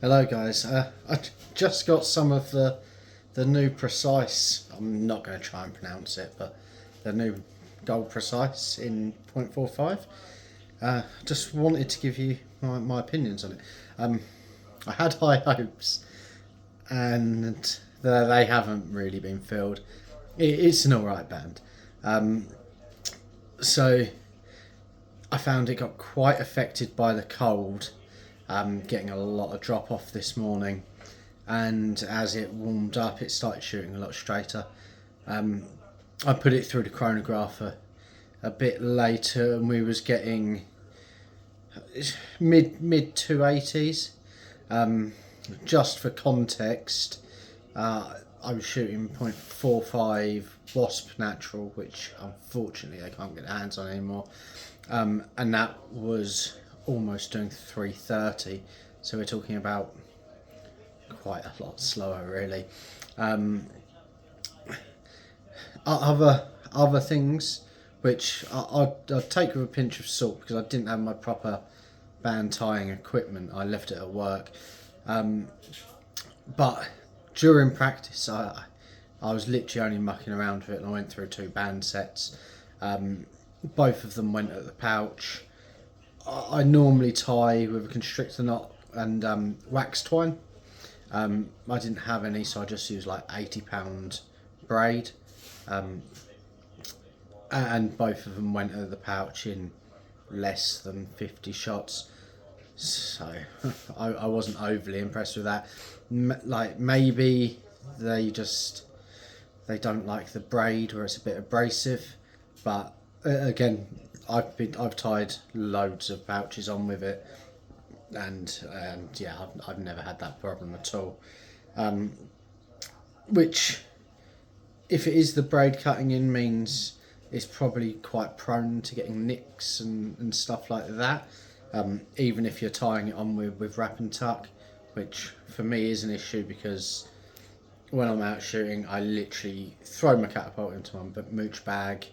Hello guys, I just got some of the new Precise, I'm not going to try and pronounce it, but the new Gold Precise in 0.45. Just wanted to give you my opinions on it. I had high hopes and they haven't really been filled. It's an alright band. So I found it got quite affected by the cold, getting a lot of drop off this morning, and as it warmed up it started shooting a lot straighter. I put it through the chronograph a bit later and we was getting mid 280s. Just for context, I was shooting 0.45 Wasp natural, which unfortunately I can't get hands on anymore, and that was almost doing 330, so we're talking about quite a lot slower really. Other things which I'd take with a pinch of salt because I didn't have my proper band tying equipment. I left it at work, but during practice I was literally only mucking around with it, and I went through 2 band sets. Both of them went at the pouch. I normally tie with a constrictor knot and wax twine. I didn't have any, so I just used like £80 braid, and both of them went at the pouch in less than 50 shots. So I wasn't overly impressed with that. Like maybe they don't like the braid where it's a bit abrasive, but again, I've tied loads of pouches on with it, and yeah, I've never had that problem at all. Which, if it is the braid cutting in, means it's probably quite prone to getting nicks and stuff like that. Even if you're tying it on with wrap and tuck, which for me is an issue because when I'm out shooting, I literally throw my catapult into my mooch bag,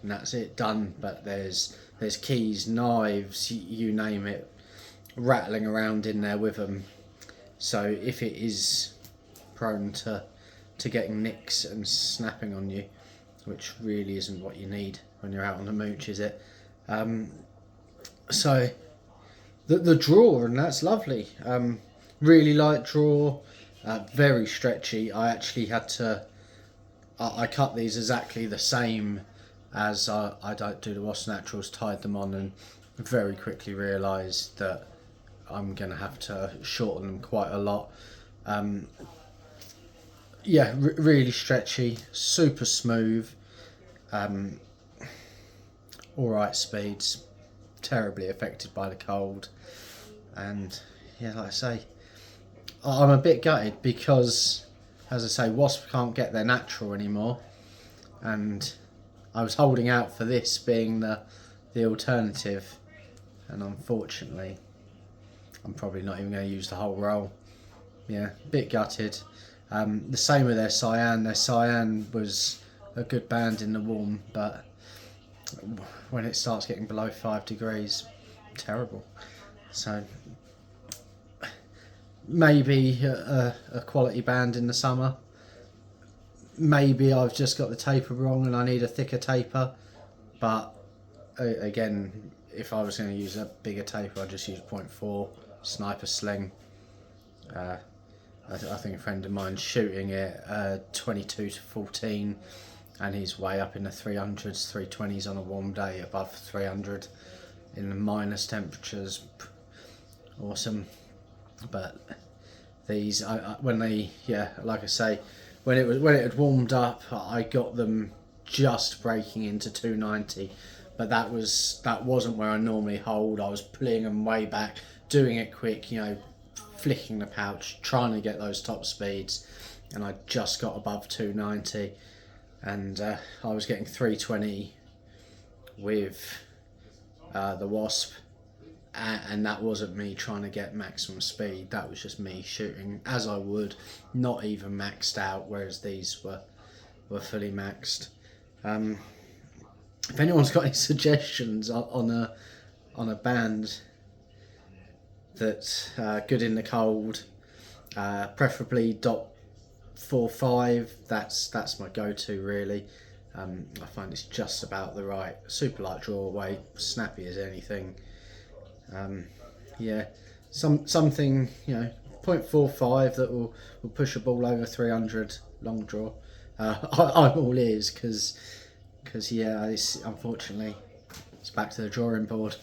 and that's it, done. But there's keys, knives, you name it, rattling around in there with them. So if it is prone to getting nicks and snapping on you, which really isn't what you need when you're out on the mooch, is it? So the draw, and that's lovely. Really light draw, very stretchy. I actually had to I cut these exactly the same as I don't do the Wasp Naturals, tied them on, and very quickly realised that I'm going to have to shorten them quite a lot. Yeah, really stretchy, super smooth, alright speeds, terribly affected by the cold. And yeah, like I say, I'm a bit gutted because, as I say, Wasp can't get their natural anymore, and I was holding out for this being the alternative, and unfortunately I'm probably not even going to use the whole roll. Yeah, a bit gutted. The same with their Cyan. Their Cyan was a good band in the warm, but when it starts getting below 5 degrees, terrible. So maybe a quality band in the summer. Maybe I've just got the taper wrong and I need a thicker taper, but again, if I was going to use a bigger taper, I'd just use 0.4 sniper sling. I think a friend of mine's shooting it 22 to 14, and he's way up in the 300s, 320s on a warm day, above 300 in the minus temperatures. Awesome. But these, when they, yeah, like I say, when it had warmed up, I got them just breaking into 290, but that wasn't where I normally hold. I was pulling them way back, doing it quick, flicking the pouch, trying to get those top speeds, and I just got above 290, and I was getting 320 with the Wasp, and that wasn't me trying to get maximum speed. That was just me shooting as I would, not even maxed out, whereas these were fully maxed. If anyone's got any suggestions on a band that's good in the cold, preferably .45. That's my go-to really. I find it's just about the right, super light draw weight, snappy as anything. Yeah, something, you know, 0.45 that will push a ball over 300 long draw. I'm all ears because yeah, unfortunately it's back to the drawing board.